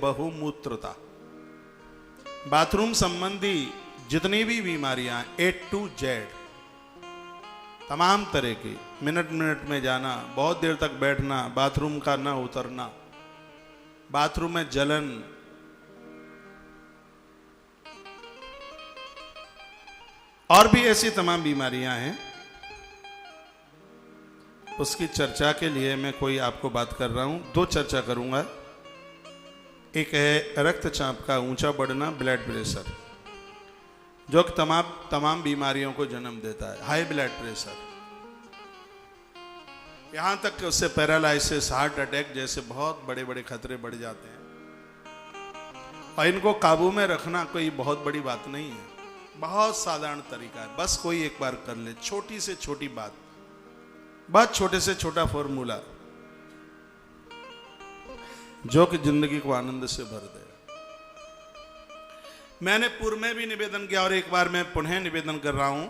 बहुमूत्रता। Bathroom संबंधी जितनी भी बीमारियां A to Z, तमाम तरह की, मिनट मिनट में जाना, बहुत देर तक बैठना, बाथरूम का न उतरना, बाथरूम में जलन, और भी ऐसी तमाम बीमारियां हैं, उसकी चर्चा के लिए मैं कोई आपको बात कर रहा हूं। दो चर्चा करूंगा। एक है रक्तचाप का ऊंचा बढ़ना, ब्लड प्रेशर, जो कि तमाम बीमारियों को जन्म देता है। हाई ब्लड प्रेशर, यहां तक कि उससे पैरालाइसिस, हार्ट अटैक जैसे बहुत बड़े बड़े खतरे बढ़ जाते हैं। और इनको काबू में रखना कोई बहुत बड़ी बात नहीं है, बहुत साधारण तरीका है। बस कोई एक बार कर ले, छोटी से छोटी बात, बहुत छोटे से छोटा फॉर्मूला, जो कि जिंदगी को आनंद से भर देगा। मैंने पूर्व में भी निवेदन किया और एक बार मैं पुनः निवेदन कर रहा हूं।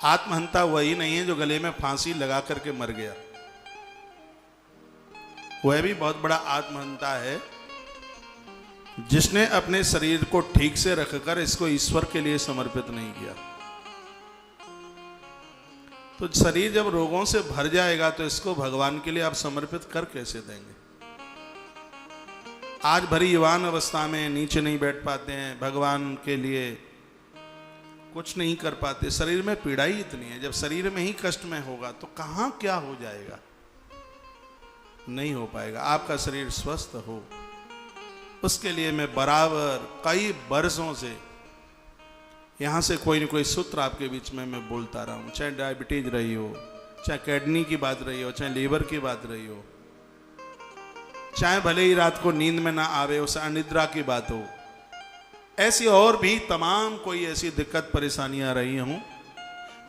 आत्महंता वही नहीं है जो गले में फांसी लगा करके मर गया, वह भी बहुत बड़ा आत्महंता है जिसने अपने शरीर को ठीक से रखकर इसको ईश्वर के लिए समर्पित नहीं किया। तो शरीर जब रोगों से भर जाएगा तो इसको भगवान के लिए आप समर्पित कर कैसे देंगे? आज भरी युवान अवस्था में नीचे नहीं बैठ पाते हैं, भगवान के लिए कुछ नहीं कर पाते, शरीर में पीड़ा ही इतनी है। जब शरीर में ही कष्ट में होगा तो कहां क्या हो जाएगा? नहीं हो पाएगा। आपका शरीर स्वस्थ हो, उसके लिए मैं बराबर कई वर्षों से यहां से कोई न कोई सूत्र आपके बीच में मैं बोलता रहा हूं। चाहे डायबिटीज रही हो, चाहे किडनी की बात रही हो, चाहे लीवर की बात रही हो, चाहे भले ही रात को नींद में ना आवे, उस अनिद्रा की बात हो, ऐसी और भी तमाम कोई ऐसी दिक्कत परेशानियां रही हूं,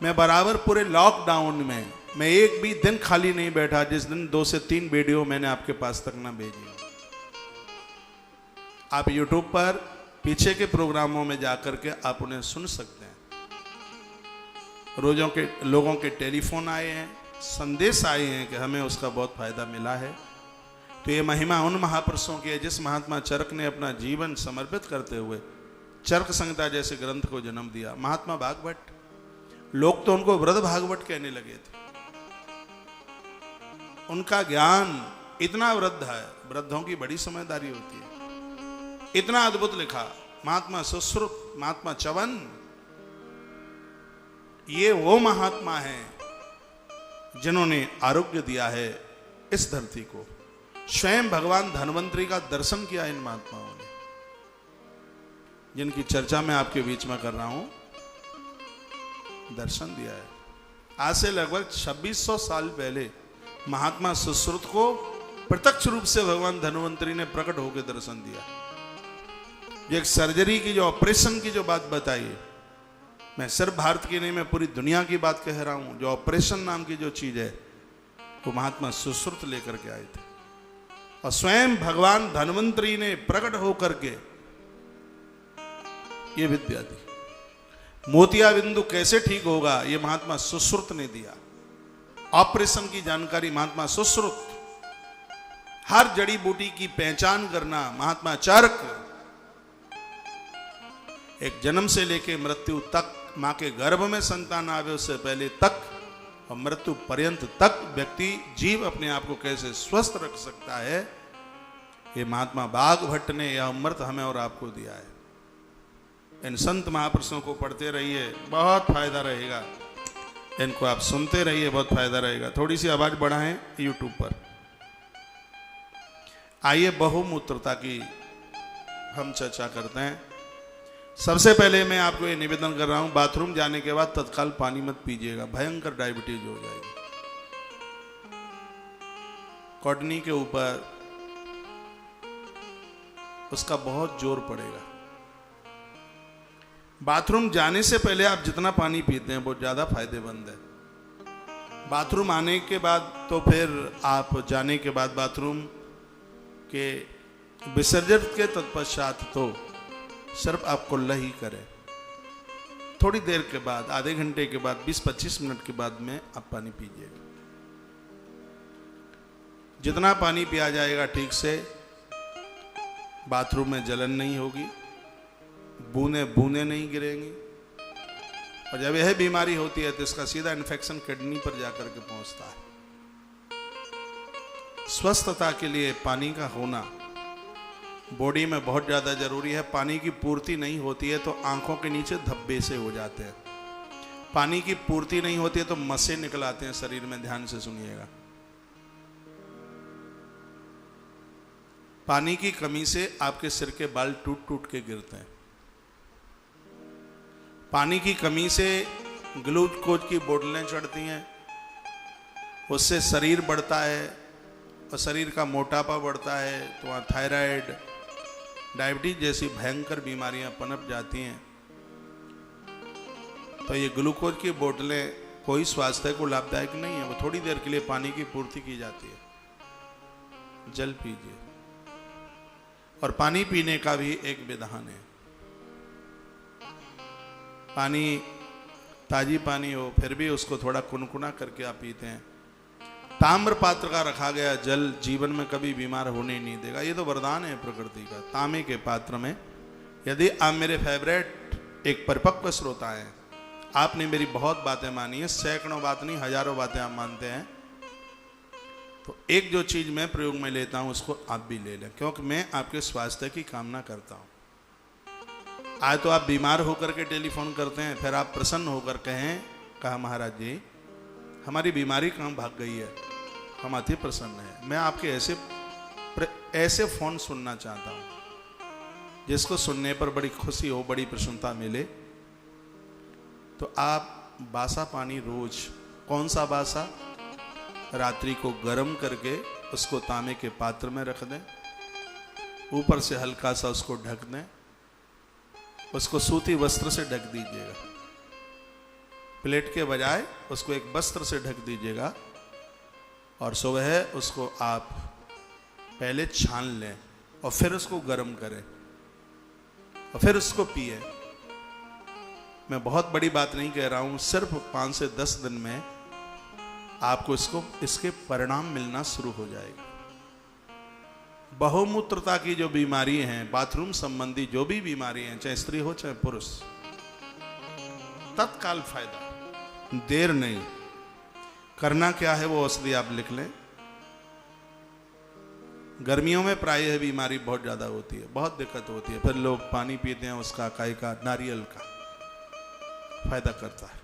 मैं बराबर पूरे लॉकडाउन में मैं एक भी दिन खाली नहीं बैठा जिस दिन 2 से 3 वीडियो मैंने आपके पास तक ना भेजी। आप YouTube पर पीछे के प्रोग्रामों में जाकर के आप उन्हें सुन सकते हैं। लोगों के टेलीफोन आए हैं, संदेश आए हैं कि हमें उसका बहुत फायदा मिला है। तो ये महिमा उन महापुरुषों की है जिस महात्मा चरक ने अपना जीवन समर्पित करते हुए चरक संहिता जैसे ग्रंथ को जन्म दिया। महात्मा भागवत, लोग तो उनको वृद्ध भागवत कहने लगे थे। उनका ज्ञान इतना वृद्ध है, वृद्धों की बड़ी समझदारी होती है। इतना अद्भुत लिखा महात्मा सुश्रुत, महात्मा चवन, ये वो महात्मा हैं जिन्होंने आरोग्य दिया है इस धरती को। स्वयं भगवान धन्वंतरी का दर्शन किया इन महात्माओं ने, जिनकी चर्चा मैं आपके बीच में कर रहा हूं, दर्शन दिया है। आज से लगभग 2600 साल पहले महात्मा सुश्रुत को प्रत्यक्ष रूप से भगवान धन्वंतरी ने प्रकट होकर दर्शन दिया। जो एक सर्जरी की, जो ऑपरेशन की जो बात बताई, मैं सिर्फ भारत की नहीं, मैं पूरी दुनिया की बात कह रहा हूं। जो ऑपरेशन नाम की जो चीज है वो महात्मा सुश्रुत लेकर के आए थे, और स्वयं भगवान धन्वंतरी ने प्रकट होकर के ये विद्या दी। मोतिया बिंदु कैसे ठीक होगा ये महात्मा सुश्रुत ने दिया। ऑपरेशन की जानकारी महात्मा सुश्रुत, हर जड़ी बूटी की पहचान करना महात्मा चरक, एक जन्म से लेके मृत्यु तक, मां के गर्भ में संतान आवे उससे पहले तक और मृत्यु पर्यंत तक व्यक्ति जीव अपने आप को कैसे स्वस्थ रख सकता है, ये महात्मा भागवत ने यह अमृत हमें और आपको दिया है। इन संत महापुरुषों को पढ़ते रहिए, बहुत फायदा रहेगा। इनको आप सुनते रहिए, बहुत फायदा रहेगा। थोड़ी सी आवाज बढ़ाएं YouTube पर। आइए बहुमूत्रता की हम चर्चा करते हैं। सबसे पहले मैं आपको ये निवेदन कर रहा हूं, बाथरूम जाने के बाद तत्काल पानी मत पीजिएगा, भयंकर डायबिटीज हो जाएगी। किडनी के ऊपर उसका बहुत जोर पड़ेगा। बाथरूम जाने से पहले आप जितना पानी पीते हैं वो ज्यादा फायदेमंद है। बाथरूम आने के बाद तो फिर आप जाने के बाद बाथरूम के विसर्जन के तत्पश्चात तो सिर्फ आप कुल्ला ही करें। थोड़ी देर के बाद, आधे घंटे के बाद, 20-25 मिनट के बाद में आप पानी पीजिएगा। जितना पानी पिया जाएगा ठीक से बाथरूम में जलन नहीं होगी, बूंदे बूंदे नहीं गिरेंगी। और जब यह बीमारी होती है तो इसका सीधा इन्फेक्शन किडनी पर जाकर के पहुंचता है। स्वस्थता के लिए पानी का होना बॉडी में बहुत ज़्यादा जरूरी है। पानी की पूर्ति नहीं होती है तो आंखों के नीचे धब्बे से हो जाते हैं। पानी की पूर्ति नहीं होती है तो मस्से निकल आते हैं शरीर में। ध्यान से सुनिएगा, पानी की कमी से आपके सिर के बाल टूट टूट के गिरते हैं। पानी की कमी से ग्लूकोज की बोतलें चढ़ती हैं, उससे शरीर बढ़ता है और शरीर का मोटापा बढ़ता है, तो वहाँ थायराइड, डायबिटीज जैसी भयंकर बीमारियां पनप जाती हैं। तो ये ग्लूकोज की बोतलें कोई स्वास्थ्य को लाभदायक नहीं है। वो थोड़ी देर के लिए पानी की पूर्ति की जाती है। जल पीजिए। और पानी पीने का भी एक विधान है। पानी ताजी पानी हो फिर भी उसको थोड़ा कुनकुना करके आप पीते हैं। ताम्र पात्र का रखा गया जल जीवन में कभी बीमार होने नहीं देगा। ये तो वरदान है प्रकृति का। तांबे के पात्र में, यदि आप मेरे फेवरेट एक परिपक्व श्रोता हैं, आपने मेरी बहुत बातें मानी है, सैकड़ों बात नहीं हजारों बातें आप मानते हैं, तो एक जो चीज मैं प्रयोग में लेता हूं उसको आप भी ले लें, क्योंकि मैं आपके स्वास्थ्य की कामना करता हूं। आज तो आप बीमार होकर के टेलीफोन करते हैं, फिर आप प्रसन्न होकर कहा महाराज जी हमारी बीमारी कहाँ भाग गई है, हम अति प्रसन्न हैं। मैं आपके ऐसे फोन सुनना चाहता हूँ जिसको सुनने पर बड़ी खुशी हो, बड़ी प्रसन्नता मिले। तो आप बासा पानी रोज, कौन सा बासा, रात्रि को गर्म करके उसको तांबे के पात्र में रख दें, ऊपर से हल्का सा उसको ढक दें, उसको सूती वस्त्र से ढक दीजिएगा। प्लेट के बजाय उसको एक वस्त्र से ढक दीजिएगा और सुबह उसको आप पहले छान लें और फिर उसको गर्म करें और फिर उसको पिए। मैं बहुत बड़ी बात नहीं कह रहा हूं, सिर्फ 5 से 10 दिन में आपको इसके परिणाम मिलना शुरू हो जाएगा। बहुमूत्रता की जो बीमारी है, बाथरूम संबंधी जो भी बीमारी है, चाहे स्त्री हो चाहे पुरुष, तत्काल फायदा, देर नहीं। करना क्या है वो औषधि आप लिख लें। गर्मियों में प्रायः बीमारी बहुत ज्यादा होती है, बहुत दिक्कत होती है, फिर लोग पानी पीते हैं उसका काई का, नारियल का फायदा करता है।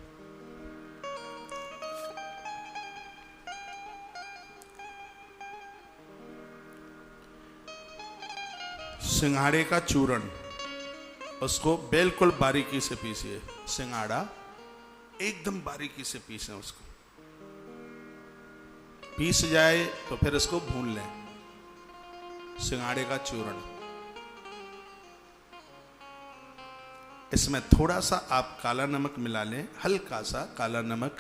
सिंघाड़े का चूर्ण, उसको बिल्कुल बारीकी से पीसिए। सिंघाड़ा एकदम बारीकी से पीसें, उसको पीस जाए तो फिर इसको भून लें। सिंघाड़े का चूर्ण, इसमें थोड़ा सा आप काला नमक मिला लें, हल्का सा काला नमक।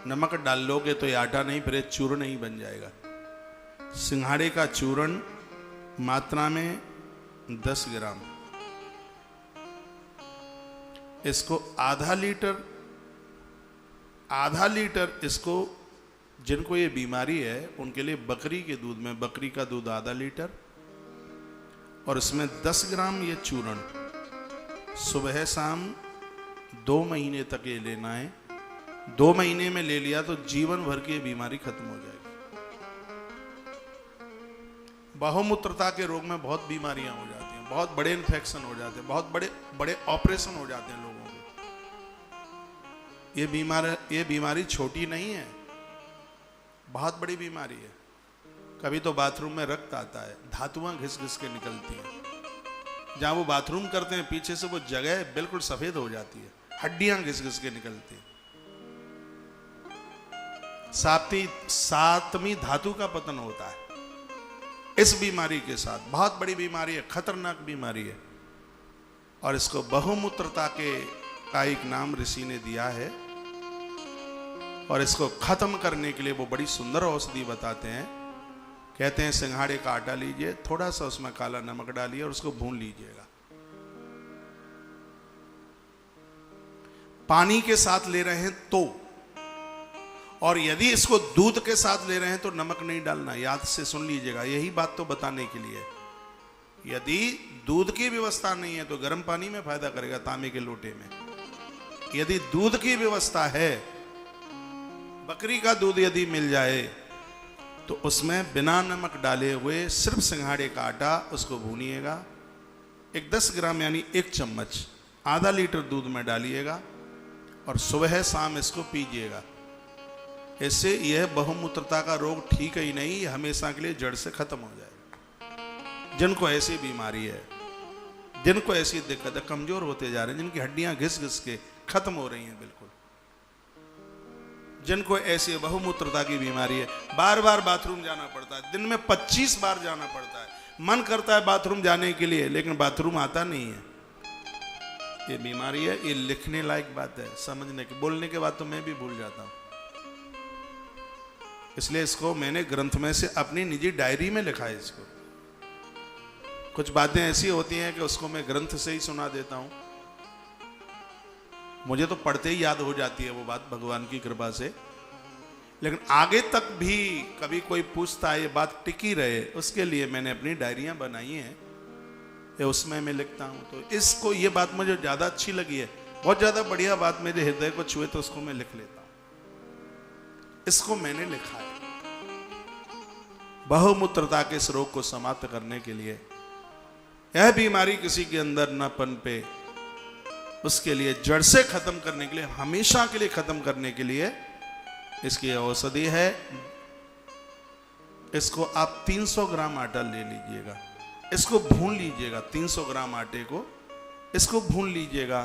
नमक डाल लोगे तो ये आटा नहीं, फिर चूर्ण नहीं बन जाएगा। सिंघाड़े का चूर्ण मात्रा में 10 ग्राम, इसको आधा लीटर इसको, जिनको ये बीमारी है उनके लिए बकरी के दूध में, बकरी का दूध आधा लीटर और इसमें 10 ग्राम ये चूर्ण सुबह शाम 2 महीने तक ये लेना है। 2 महीने में ले लिया तो जीवन भर की ये बीमारी खत्म हो जाएगी। बहुमूत्रता के रोग में बहुत बीमारियां हो जाती हैं, बहुत बड़े इन्फेक्शन हो जाते हैं, बहुत बड़े बड़े ऑपरेशन हो जाते हैं लोगों के। ये बीमारी छोटी नहीं है, बहुत बड़ी बीमारी है। कभी तो बाथरूम में रक्त आता है, धातुआं घिस घिस के निकलती हैं। जहां वो बाथरूम करते हैं पीछे से वो जगह बिल्कुल सफेद हो जाती है, हड्डियां घिस घिस के निकलती हैं। सातवीं धातु का पतन होता है इस बीमारी के साथ। बहुत बड़ी बीमारी है, खतरनाक बीमारी है, और इसको बहुमूत्रता का एक नाम ऋषि ने दिया है। और इसको खत्म करने के लिए वो बड़ी सुंदर औषधि बताते हैं। कहते हैं सिंघाड़े का आटा लीजिए, थोड़ा सा उसमें काला नमक डालिए और उसको भून लीजिएगा। पानी के साथ ले रहे हैं तो, और यदि इसको दूध के साथ ले रहे हैं तो नमक नहीं डालना, याद से सुन लीजिएगा, यही बात तो बताने के लिए। यदि दूध की व्यवस्था नहीं है तो गर्म पानी में फायदा करेगा, तांबे के लोटे में। यदि दूध की व्यवस्था है, बकरी का दूध यदि मिल जाए तो उसमें बिना नमक डाले हुए सिर्फ सिंघाड़े का आटा, उसको भूनिएगा, एक 10 ग्राम यानी 1 चम्मच आधा लीटर दूध में डालिएगा और सुबह शाम इसको पीजिएगा। इससे यह बहुमूत्रता का रोग ठीक ही नहीं, हमेशा के लिए जड़ से खत्म हो जाएगा। जिनको ऐसी बीमारी है, जिनको ऐसी दिक्कत है, कमजोर होते जा रहे हैं, जिनकी हड्डियां घिस घिस के खत्म हो रही हैं बिल्कुल, जिनको ऐसी बहुमूत्रता की बीमारी है, बार बार बाथरूम जाना पड़ता है, दिन में 25 बार जाना पड़ता है, मन करता है बाथरूम जाने के लिए लेकिन बाथरूम आता नहीं है, ये बीमारी है। ये लिखने लायक बात है, समझने की, बोलने के बाद तो मैं भी भूल जाता हूं, इसलिए इसको मैंने ग्रंथ में से अपनी निजी डायरी में लिखा है। इसको कुछ बातें ऐसी होती हैं कि उसको मैं ग्रंथ से ही सुना देता हूं, मुझे तो पढ़ते ही याद हो जाती है वो बात भगवान की कृपा से, लेकिन आगे तक भी कभी कोई पूछता है, ये बात टिकी रहे, उसके लिए मैंने अपनी डायरियां बनाई हैं, ये उसमें मैं लिखता हूं। तो इसको, ये बात मुझे ज्यादा अच्छी लगी है, बहुत ज्यादा बढ़िया बात मेरे हृदय को छुए तो उसको मैं लिख लेता हूं। इसको मैंने लिखा है बहुमूत्रता के इस रोग को समाप्त करने के लिए, यह बीमारी किसी के अंदर न पनपे, उसके लिए जड़ से खत्म करने के लिए, हमेशा के लिए खत्म करने के लिए इसकी औषधि है। इसको आप 300 ग्राम आटा ले लीजिएगा, इसको भून लीजिएगा, 300 ग्राम आटे को इसको भून लीजिएगा,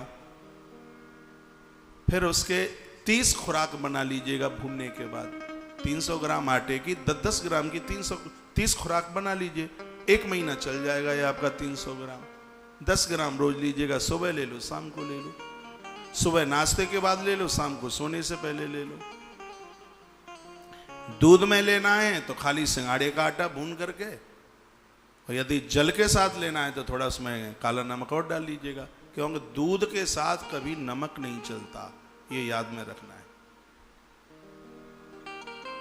फिर उसके 30 खुराक बना लीजिएगा। भूनने के बाद 300 ग्राम आटे की 10-10 ग्राम की 330 खुराक बना लीजिए, 1 महीना चल जाएगा ये आपका 300 ग्राम। 10 ग्राम रोज लीजिएगा, सुबह ले लो, शाम को ले लो, सुबह नाश्ते के बाद ले लो, शाम को सोने से पहले ले लो। दूध में लेना है तो खाली सिंघाड़े का आटा भून करके, और यदि जल के साथ लेना है तो थोड़ा उसमें काला नमक और डाल लीजिएगा, क्योंकि दूध के साथ कभी नमक नहीं चलता, ये याद में रखना है।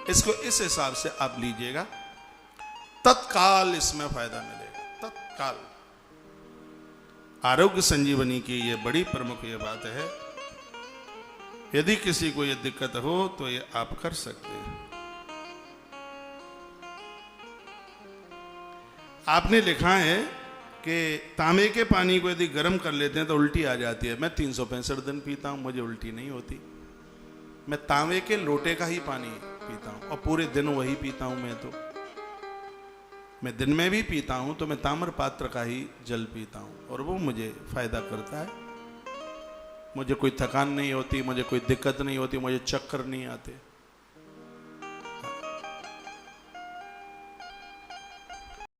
इसको इस हिसाब से आप लीजिएगा, तत्काल इसमें फायदा मिलेगा, तत्काल। आरोग्य संजीवनी की ये बड़ी प्रमुख ये बात है। यदि किसी को ये दिक्कत हो तो ये आप कर सकते हैं। आपने लिखा है कि तांबे के पानी को यदि गर्म कर लेते हैं तो उल्टी आ जाती है। मैं 365 दिन पीता हूं, मुझे उल्टी नहीं होती। मैं तांबे के लोटे का ही पानी पीता हूं और पूरे दिन वही पीता हूं। मैं दिन में भी पीता हूं तो मैं ताम्र पात्र का ही जल पीता हूं और वो मुझे फायदा करता है। मुझे कोई थकान नहीं होती, मुझे कोई दिक्कत नहीं होती, मुझे चक्कर नहीं आते।